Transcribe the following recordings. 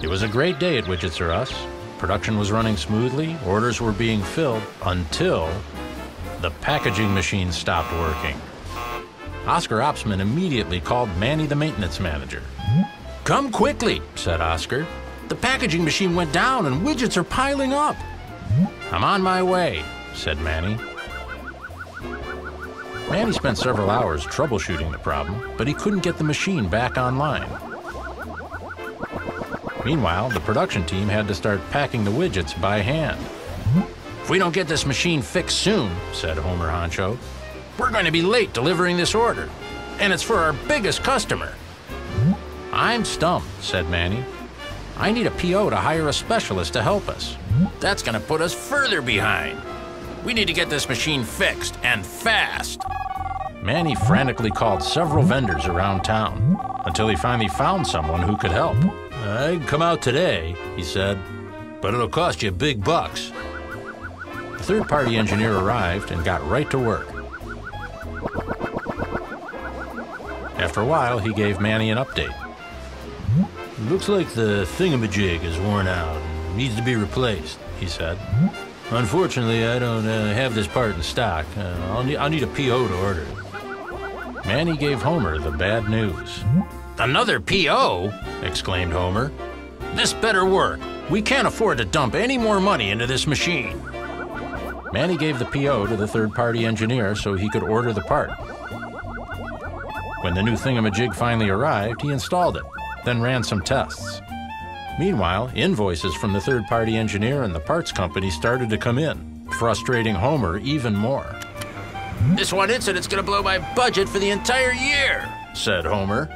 It was a great day at Widgets R Us. Production was running smoothly, orders were being filled, until the packaging machine stopped working. Oscar Opsman immediately called Manny, the maintenance manager. "Come quickly," said Oscar. "The packaging machine went down and widgets are piling up." "I'm on my way," said Manny. Manny spent several hours troubleshooting the problem, but he couldn't get the machine back online. Meanwhile, the production team had to start packing the widgets by hand. "If we don't get this machine fixed soon," said Homer Honcho, "we're going to be late delivering this order, and it's for our biggest customer." "I'm stumped," said Manny. "I need a PO to hire a specialist to help us. That's going to put us further behind. We need to get this machine fixed, and fast." Manny frantically called several vendors around town until he finally found someone who could help. "I can come out today," he said, "but it'll cost you big bucks." The third-party engineer arrived and got right to work. After a while, he gave Manny an update. "Looks like the thingamajig is worn out and needs to be replaced," he said. "Unfortunately, I don't have this part in stock. I'll need a PO to order it." Manny gave Homer the bad news. "Another PO?" exclaimed Homer. "This better work. We can't afford to dump any more money into this machine." Manny gave the PO to the third-party engineer so he could order the part. When the new thingamajig finally arrived, he installed it, then ran some tests. Meanwhile, invoices from the third-party engineer and the parts company started to come in, frustrating Homer even more. "This one incident's gonna blow my budget for the entire year," said Homer.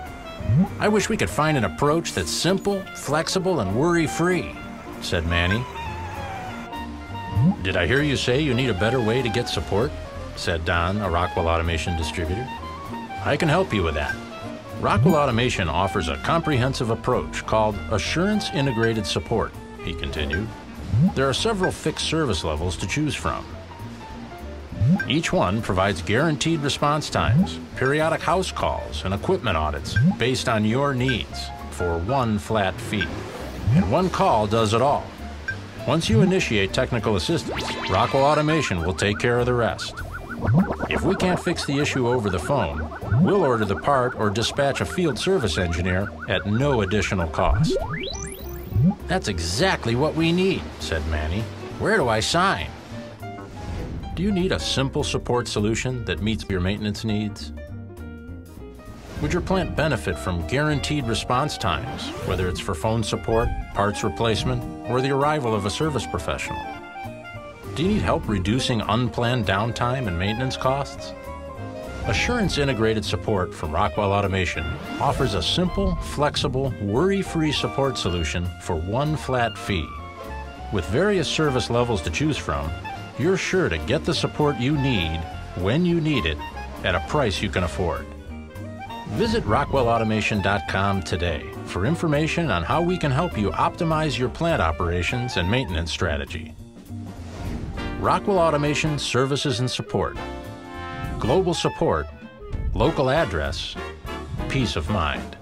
"I wish we could find an approach that's simple, flexible, and worry-free," said Manny. "Did I hear you say you need a better way to get support?" said Don, a Rockwell Automation distributor. "I can help you with that. Rockwell Automation offers a comprehensive approach called Assurance Integrated Support," he continued. "There are several fixed service levels to choose from. Each one provides guaranteed response times, periodic house calls, and equipment audits based on your needs for one flat fee. And one call does it all. Once you initiate technical assistance, Rockwell Automation will take care of the rest. If we can't fix the issue over the phone, we'll order the part or dispatch a field service engineer at no additional cost." "That's exactly what we need," said Manny. "Where do I sign?" Do you need a simple support solution that meets your maintenance needs? Would your plant benefit from guaranteed response times, whether it's for phone support, parts replacement, or the arrival of a service professional? Do you need help reducing unplanned downtime and maintenance costs? Assurance Integrated Support from Rockwell Automation offers a simple, flexible, worry-free support solution for one flat fee. With various service levels to choose from, you're sure to get the support you need, when you need it, at a price you can afford. Visit rockwellautomation.com today for information on how we can help you optimize your plant operations and maintenance strategy. Rockwell Automation Services and Support. Global support, local address, peace of mind.